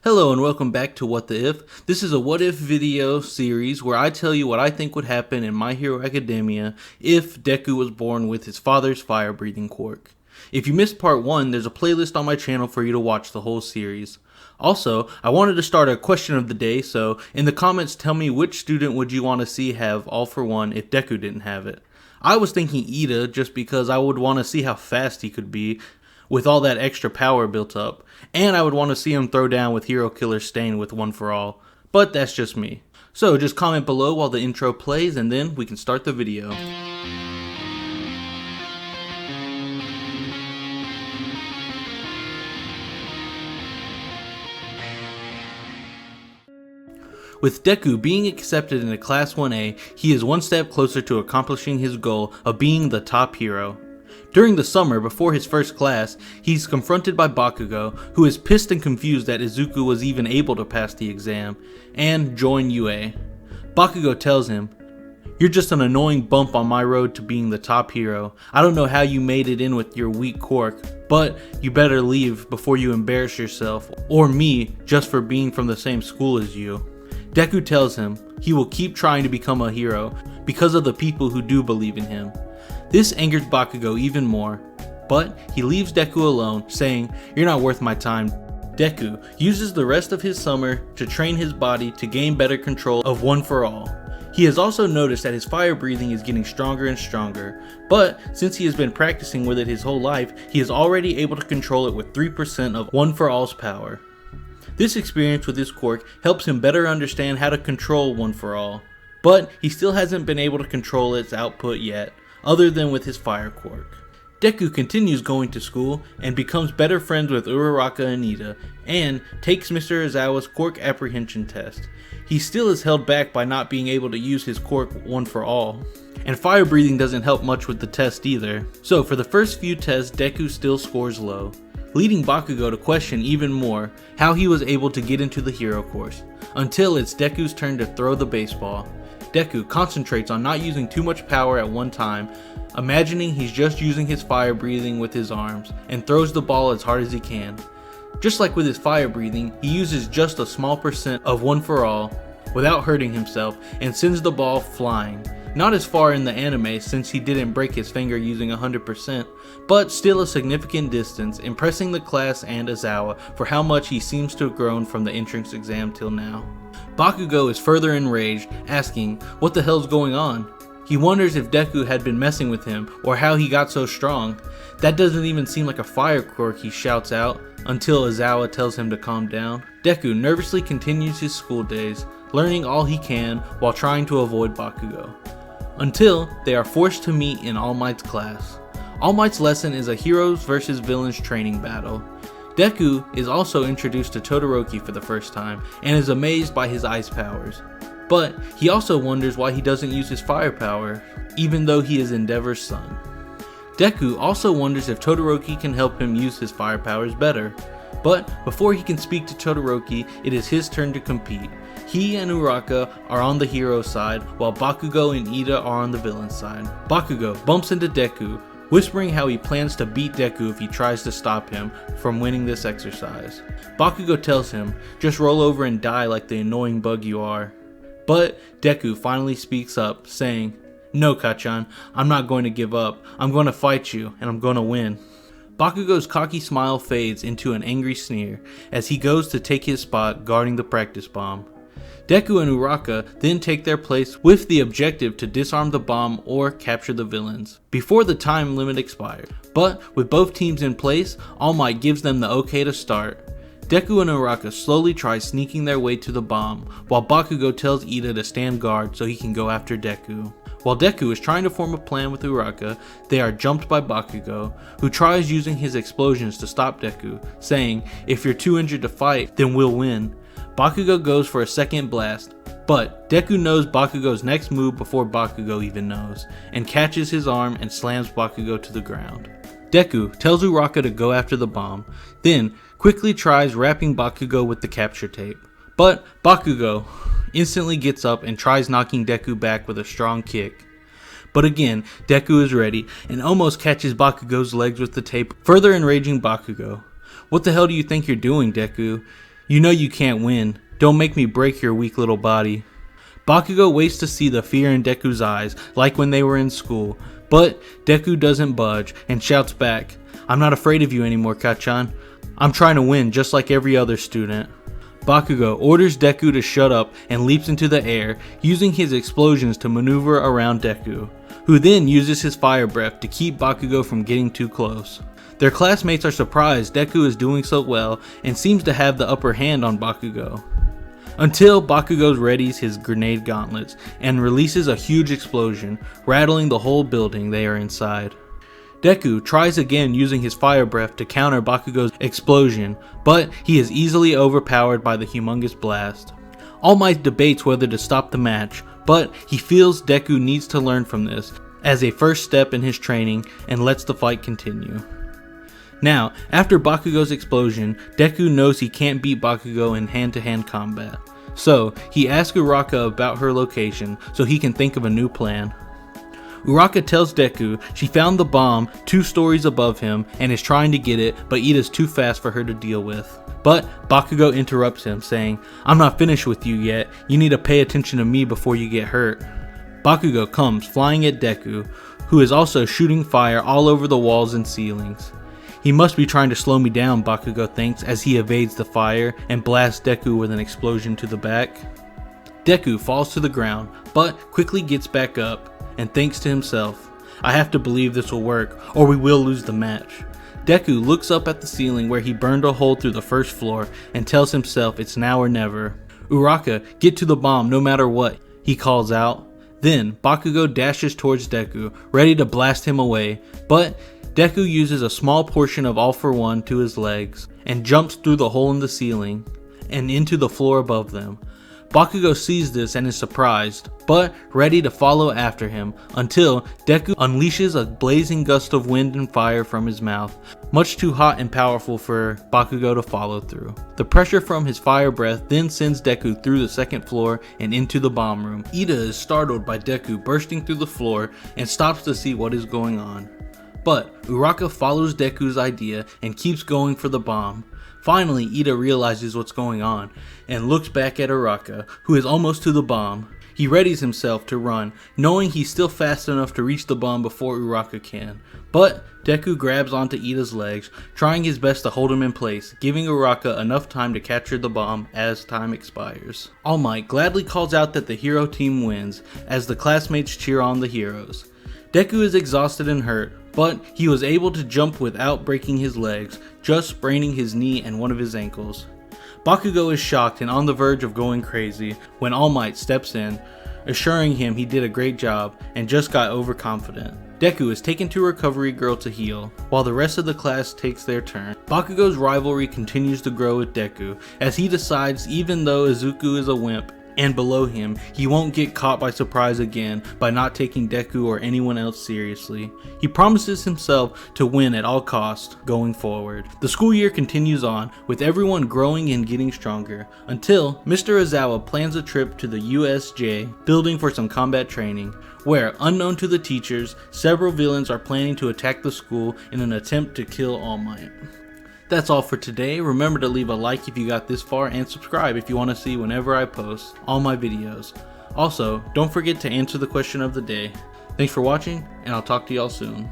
Hello and welcome back to What the If. This is a what if video series where I tell you what I think would happen in My Hero Academia if Deku was born with his father's fire-breathing quirk. If you missed part 1, there's a playlist on my channel for you to watch the whole series. Also, I wanted to start a question of the day, so in the comments tell me which student would you want to see have All for One if Deku didn't have it. I was thinking Ida just because I would want to see how fast he could be with all that extra power built up, and I would want to see him throw down with Hero Killer Stain with One for All, but that's just me. So just comment below while the intro plays and then we can start the video. With Deku being accepted into Class 1A, he is one step closer to accomplishing his goal of being the top hero. During the summer, before his first class, he's confronted by Bakugo, who is pissed and confused that Izuku was even able to pass the exam, and join UA. Bakugo tells him, "You're just an annoying bump on my road to being the top hero. I don't know how you made it in with your weak quirk, but you better leave before you embarrass yourself, or me, just for being from the same school as you." Deku tells him he will keep trying to become a hero because of the people who do believe in him. This angers Bakugo even more, but he leaves Deku alone, saying, "You're not worth my time." Deku uses the rest of his summer to train his body to gain better control of One for All. He has also noticed that his fire breathing is getting stronger and stronger, but since he has been practicing with it his whole life, he is already able to control it with 3% of One for All's power. This experience with his quirk helps him better understand how to control One for All, but he still hasn't been able to control its output yet, other than with his fire quirk. Deku continues going to school and becomes better friends with Uraraka and Ida, and takes Mr. Izawa's quirk apprehension test. He still is held back by not being able to use his quirk One for All, and fire breathing doesn't help much with the test either. So for the first few tests, Deku still scores low, leading Bakugo to question even more how he was able to get into the hero course, until it's Deku's turn to throw the baseball. Deku concentrates on not using too much power at one time, imagining he's just using his fire breathing with his arms, and throws the ball as hard as he can. Just like with his fire breathing, he uses just a small percent of One for All without hurting himself and sends the ball flying. Not as far in the anime since he didn't break his finger using 100%, but still a significant distance, impressing the class and Izawa for how much he seems to have grown from the entrance exam till now. Bakugo is further enraged, asking what the hell's going on. He wonders if Deku had been messing with him or how he got so strong. That doesn't even seem like a fire quirk, he shouts out, until Izawa tells him to calm down. Deku nervously continues his school days, learning all he can while trying to avoid Bakugo, until they are forced to meet in All Might's class. All Might's lesson is a heroes versus villains training battle. Deku is also introduced to Todoroki for the first time and is amazed by his ice powers, but he also wonders why he doesn't use his fire power, even though he is Endeavor's son. Deku also wonders if Todoroki can help him use his fire powers better, but before he can speak to Todoroki, it is his turn to compete. He and Uraraka are on the hero side, while Bakugo and Ida are on the villain side. Bakugo bumps into Deku, whispering how he plans to beat Deku if he tries to stop him from winning this exercise. Bakugo tells him, "Just roll over and die like the annoying bug you are." But Deku finally speaks up, saying, "No, Kachan, I'm not going to give up. I'm going to fight you, and I'm going to win." Bakugo's cocky smile fades into an angry sneer as he goes to take his spot guarding the practice bomb. Deku and Uraraka then take their place with the objective to disarm the bomb or capture the villains before the time limit expires. But with both teams in place, All Might gives them the okay to start. Deku and Uraraka slowly try sneaking their way to the bomb, while Bakugo tells Ida to stand guard so he can go after Deku. While Deku is trying to form a plan with Uraraka, they are jumped by Bakugo, who tries using his explosions to stop Deku, saying, "If you're too injured to fight, then we'll win." Bakugo goes for a second blast, but Deku knows Bakugo's next move before Bakugo even knows, and catches his arm and slams Bakugo to the ground. Deku tells Uraraka to go after the bomb, then quickly tries wrapping Bakugo with the capture tape. But Bakugo instantly gets up and tries knocking Deku back with a strong kick. But again, Deku is ready and almost catches Bakugo's legs with the tape, further enraging Bakugo. "What the hell do you think you're doing, Deku? You know you can't win. Don't make me break your weak little body. Bakugo waits to see the fear in Deku's eyes, like when they were in school, but Deku doesn't budge and shouts back, I'm not afraid of you anymore, Kachan. I'm trying to win just like every other student. Bakugo orders Deku to shut up and leaps into the air, using his explosions to maneuver around Deku, who then uses his fire breath to keep Bakugo from getting too close. Their classmates are surprised Deku is doing so well and seems to have the upper hand on Bakugo. Until Bakugo readies his grenade gauntlets and releases a huge explosion, rattling the whole building they are inside. Deku tries again using his fire breath to counter Bakugo's explosion, but he is easily overpowered by the humongous blast. All Might debates whether to stop the match, but he feels Deku needs to learn from this as a first step in his training and lets the fight continue. Now, after Bakugo's explosion, Deku knows he can't beat Bakugo in hand-to-hand combat. So, he asks Uraka about her location so he can think of a new plan. Uraka tells Deku she found the bomb 2 stories above him and is trying to get it, but Ida's too fast for her to deal with. But Bakugo interrupts him, saying, I'm not finished with you yet, you need to pay attention to me before you get hurt. Bakugo comes flying at Deku, who is also shooting fire all over the walls and ceilings. He must be trying to slow me down, Bakugo thinks as he evades the fire and blasts Deku with an explosion to the back. Deku falls to the ground, but quickly gets back up and thinks to himself, I have to believe this will work or we will lose the match. Deku looks up at the ceiling where he burned a hole through the first floor and tells himself it's now or never. Uraka, get to the bomb no matter what, he calls out. Then Bakugo dashes towards Deku, ready to blast him away, but Deku uses a small portion of All for One to his legs and jumps through the hole in the ceiling and into the floor above them. Bakugo sees this and is surprised, but ready to follow after him until Deku unleashes a blazing gust of wind and fire from his mouth, much too hot and powerful for Bakugo to follow through. The pressure from his fire breath then sends Deku through the second floor and into the bomb room. Ida is startled by Deku bursting through the floor and stops to see what is going on. But Uraka follows Deku's idea and keeps going for the bomb. Finally, Ida realizes what's going on and looks back at Uraka, who is almost to the bomb. He readies himself to run, knowing he's still fast enough to reach the bomb before Uraka can. But Deku grabs onto Ida's legs, trying his best to hold him in place, giving Uraka enough time to capture the bomb as time expires. All Might gladly calls out that the hero team wins, as the classmates cheer on the heroes. Deku is exhausted and hurt, but he was able to jump without breaking his legs, just spraining his knee and one of his ankles. Bakugo is shocked and on the verge of going crazy when All Might steps in, assuring him he did a great job and just got overconfident. Deku is taken to Recovery Girl to heal, while the rest of the class takes their turn. Bakugo's rivalry continues to grow with Deku, as he decides even though Izuku is a wimp, and below him, he won't get caught by surprise again by not taking Deku or anyone else seriously. He promises himself to win at all costs going forward. The school year continues on, with everyone growing and getting stronger, until Mr. Ozawa plans a trip to the USJ building for some combat training, where, unknown to the teachers, several villains are planning to attack the school in an attempt to kill All Might. That's all for today. Remember to leave a like if you got this far and subscribe if you want to see whenever I post all my videos. Also, don't forget to answer the question of the day. Thanks for watching, and I'll talk to y'all soon.